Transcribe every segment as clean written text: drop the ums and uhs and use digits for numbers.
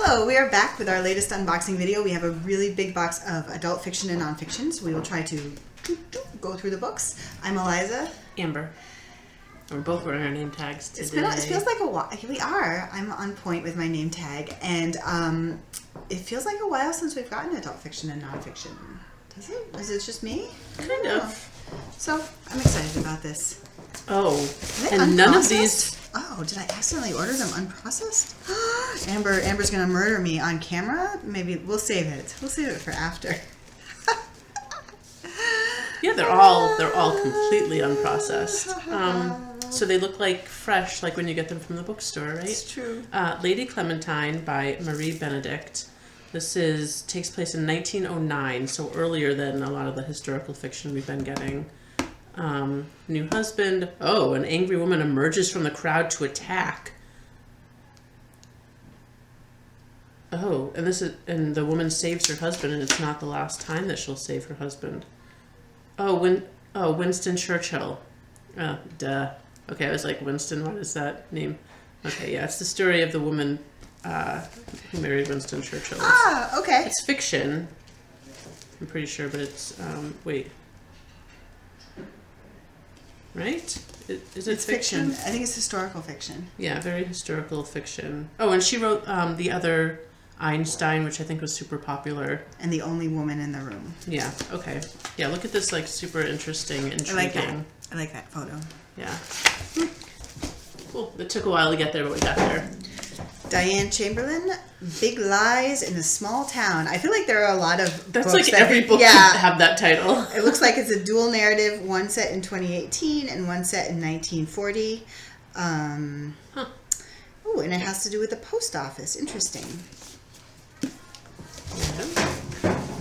Hello, we are back with our latest unboxing video. We have a really big box of adult fiction and nonfiction, so we will try to go through the books. I'm Eliza. Amber. We're both wearing our name tags today. It feels like a while. We are. I'm on point with my name tag, and it feels like a while since we've gotten adult fiction and nonfiction. Does it? Is it just me? Kind of. So, I'm excited about this. Oh, and none of these... Oh, did I accidentally order them unprocessed? Amber's gonna murder me on camera. Maybe we'll save it. We'll save it for after. Yeah, they're all completely unprocessed. So they look like fresh, like when you get them from the bookstore, right? It's true. Lady Clementine by Marie Benedict. This takes place in 1909, so earlier than a lot of the historical fiction we've been getting. New husband. Oh, an angry woman emerges from the crowd to attack. Oh, and the woman saves her husband, and it's not the last time that she'll save her husband. Winston Churchill. Oh, duh. Okay, I was like, Winston, what is that name? Okay, yeah, it's the story of the woman who married Winston Churchill. Okay. It's fiction. I'm pretty sure, but it's, wait. Right? Is it fiction? I think it's historical fiction. Yeah, very historical fiction. Oh, and she wrote the other Einstein, which I think was super popular. And the only woman in the room. Yeah, okay. Yeah, look at this, like, super interesting, intriguing. I like that photo. Yeah. Cool. It took a while to get there, but we got there. Diane Chamberlain, Big Lies in a Small Town. I feel like there are a lot of That's books like every book should have that title. It looks like it's a dual narrative, one set in 2018 and one set in 1940. Oh, and it has to do with the post office. Interesting.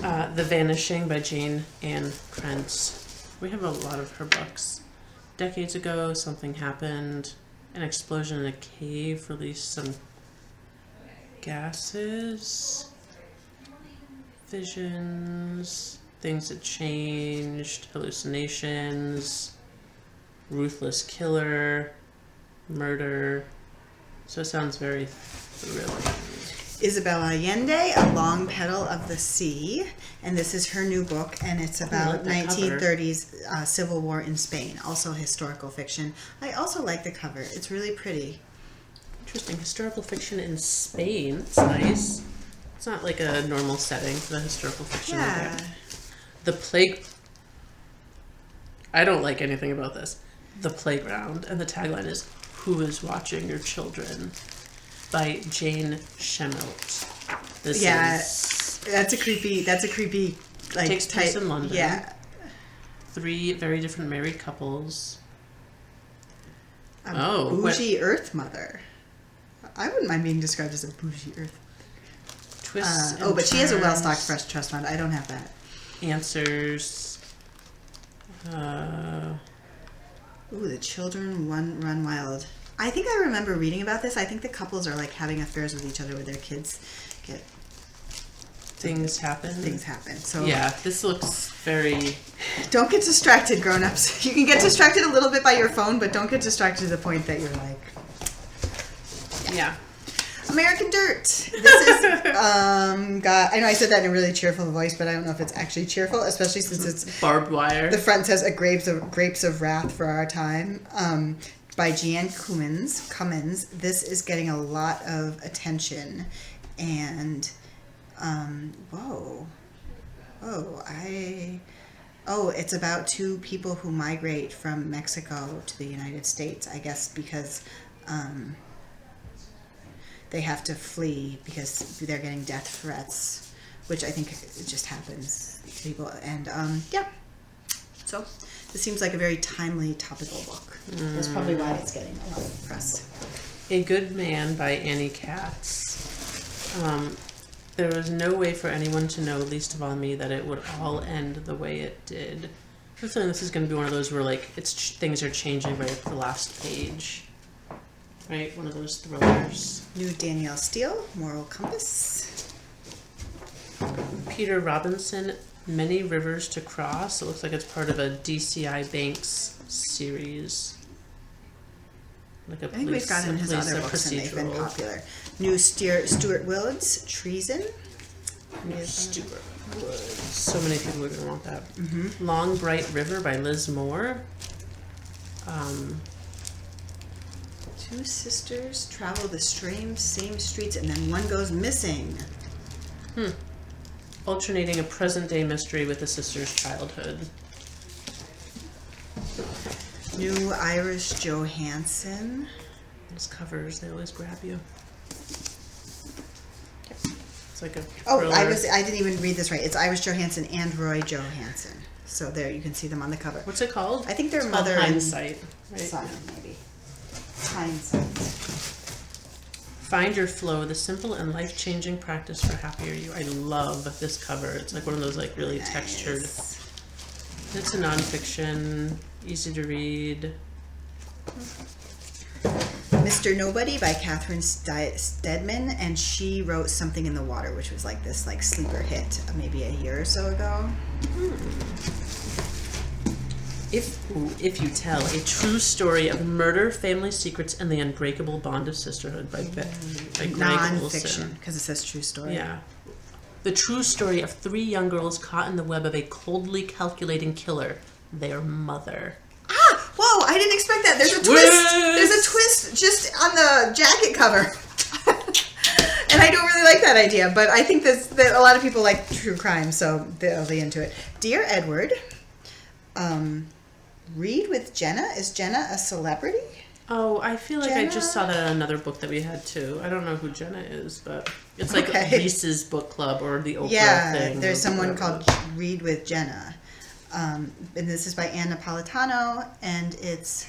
Yeah. The Vanishing by Jayne and Krentz. We have a lot of her books. Decades ago, something happened. An explosion in a cave released some gases, visions, things that changed, hallucinations, ruthless killer, murder. So it sounds very thrilling. Isabel Allende, A Long Petal of the Sea, and this is her new book, and it's about 1930s Civil War in Spain, also historical fiction. I also like the cover. It's really pretty. Interesting. Historical fiction in Spain. It's nice. It's not like a normal setting for the historical fiction. Yeah. The Plague... I don't like anything about this. The Playground, and the tagline is, "Who is watching your children?" by Jayne Shemilt. That's a creepy like takes place in London. Yeah. 3 very different married couples. Bougie Earth Mother. I wouldn't mind being described as a bougie Earth. Twists. But she has a well-stocked fresh trust fund. I don't have that. Answers. The children run wild. I think I remember reading about this. I think the couples are like having affairs with each other with their kids. Things happen. So yeah, this looks very... Don't get distracted, grown-ups. You can get distracted a little bit by your phone, but don't get distracted to the point that you're like... Yeah. American Dirt. This is I know I said that in a really cheerful voice, but I don't know if it's actually cheerful, especially since it's barbed wire. The front says grapes of wrath for our time. By Jeanine Cummins. This is getting a lot of attention, and it's about 2 people who migrate from Mexico to the United States, I guess because they have to flee because they're getting death threats, which I think it just happens to people. And so this seems like a very timely, topical book. That's probably why it's getting a lot of press. A Good Man by Annie Katz. There was no way for anyone to know, least of all me, that it would all end the way it did. I have a feeling this is going to be one of those where, like, things are changing right at the last page. Right? One of those thrillers. New Danielle Steele, Moral Compass. Peter Robinson, Many Rivers to Cross. It looks like it's part of a DCI Banks series. like a I think we've gotten his other books and they've been popular. New Stuart Willard's Treason. Stuart Woods. So many people are going to want that. Mm-hmm. Long Bright River by Liz Moore. Two sisters travel the same streets and then one goes missing. Alternating a present-day mystery with a sister's childhood. New Irish Johansen. Those covers, they always grab you. It's like a thriller. I didn't even read this right. It's Irish Johansen and Roy Johansen. So there, you can see them on the cover. What's it called? I think they're it's mother called and Hindsight, right? son, maybe. Hindsight. Find Your Flow, the simple and life-changing practice for happier you. I love this cover. It's like one of those like really textured. It's a nonfiction, easy to read. Mr. Nobody by Catherine Stedman, and she wrote Something in the Water, which was like this like sleeper hit maybe a year or so ago. If You Tell, a true story of murder, family secrets, and the unbreakable bond of sisterhood by Gregg Non-fiction, because it says true story. Yeah. The true story of 3 young girls caught in the web of a coldly calculating killer, their mother. Ah! Whoa, I didn't expect that. There's a twist. There's a twist just on the jacket cover. And I don't really like that idea, but I think that a lot of people like true crime, so they'll be into it. Dear Edward, Reid with Jenna. Is Jenna a celebrity? Oh, I feel like Jenna? I just saw that in another book that we had too. I don't know who Jenna is, but it's like Reese's book club or the Oprah thing. Yeah, there's someone called Reid with Jenna. And this is by Anne Napolitano, and it's...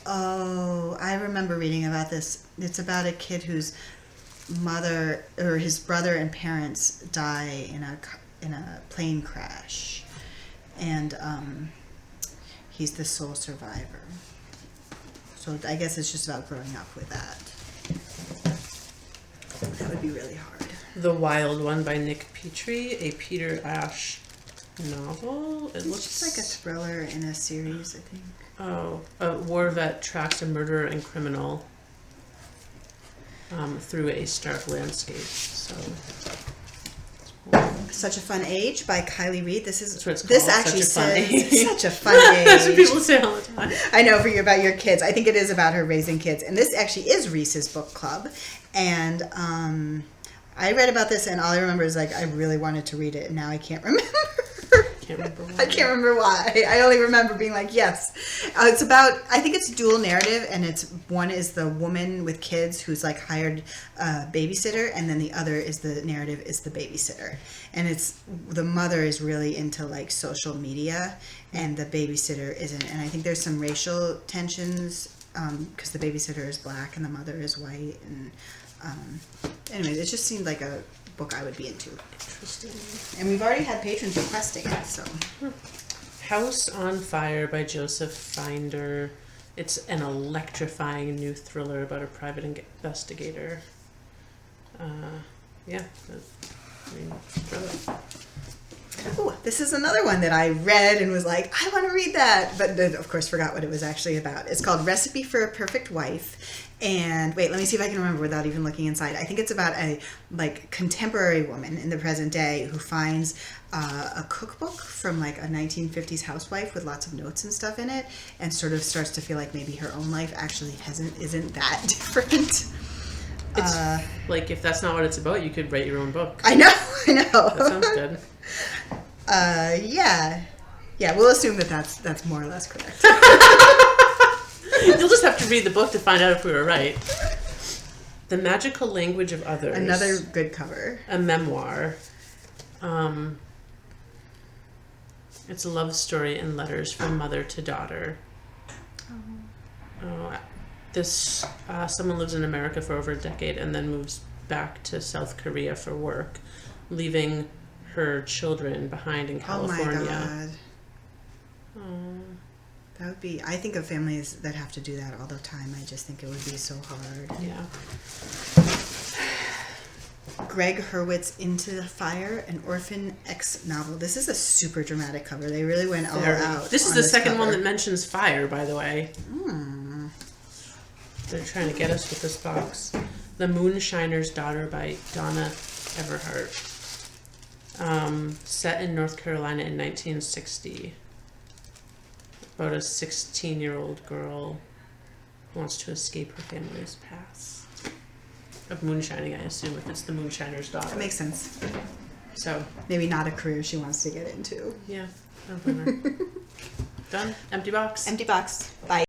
Oh, I remember reading about this. It's about a kid whose mother, or his brother and parents die in a plane crash. And he's the sole survivor. So I guess it's just about growing up with that. That would be really hard. The Wild One by Nick Petrie, a Peter Ash novel. It looks just like a thriller in a series, I think. Oh, a war vet tracks a murderer and criminal through a stark landscape. So, Such a Fun Age by Kiley Reid. This is that's what it's called. This actually says Such a Fun Age. That's what people say all the time. I know about your kids. I think it is about her raising kids, and this actually is Reese's book club. And I read about this, and all I remember is like I really wanted to read it, and now I can't remember. I can't remember why. I only remember being like, yes. It's about, I think it's dual narrative, and it's one is the woman with kids who's like hired a babysitter, and then the other is the narrative is the babysitter. And it's, the mother is really into like social media, and the babysitter isn't. And I think there's some racial tensions because the babysitter is black and the mother is white. And anyway, it just seemed like a book I would be into. Interesting. And we've already had patrons requesting it, so. House on Fire by Joseph Finder. It's an electrifying new thriller about a private investigator. Thriller. Oh, this is another one that I read and was like, I want to read that, but then of course forgot what it was actually about. It's called Recipe for a Perfect Wife. And wait, let me see if I can remember without even looking inside. I think it's about a like contemporary woman in the present day who finds a cookbook from like a 1950s housewife with lots of notes and stuff in it, and sort of starts to feel like maybe her own life actually isn't that different. It's like if that's not what it's about, you could write your own book. I know. That sounds good. Yeah. We'll assume that that's more or less correct. You'll just have to read the book to find out if we were right. The Magical Language of Others. Another good cover. A memoir. It's a love story in letters from mother to daughter. Someone lives in America for over a decade and then moves back to South Korea for work, leaving her children behind in California. Oh my God. That would be, I think of families that have to do that all the time. I just think it would be so hard. Yeah. Gregg Hurwitz, Into the Fire, an orphan X novel. This is a super dramatic cover. They really went all out. This is the second one that mentions fire, by the way. They're trying to get us with this box. The Moonshiner's Daughter by Donna Everhart. Set in North Carolina in 1960. About a 16-year-old girl who wants to escape her family's past. Of moonshining, I assume, if it's the Moonshiner's Daughter. That makes sense. So. Maybe not a career she wants to get into. Yeah. No bummer. Done. Empty box. Empty box. Bye.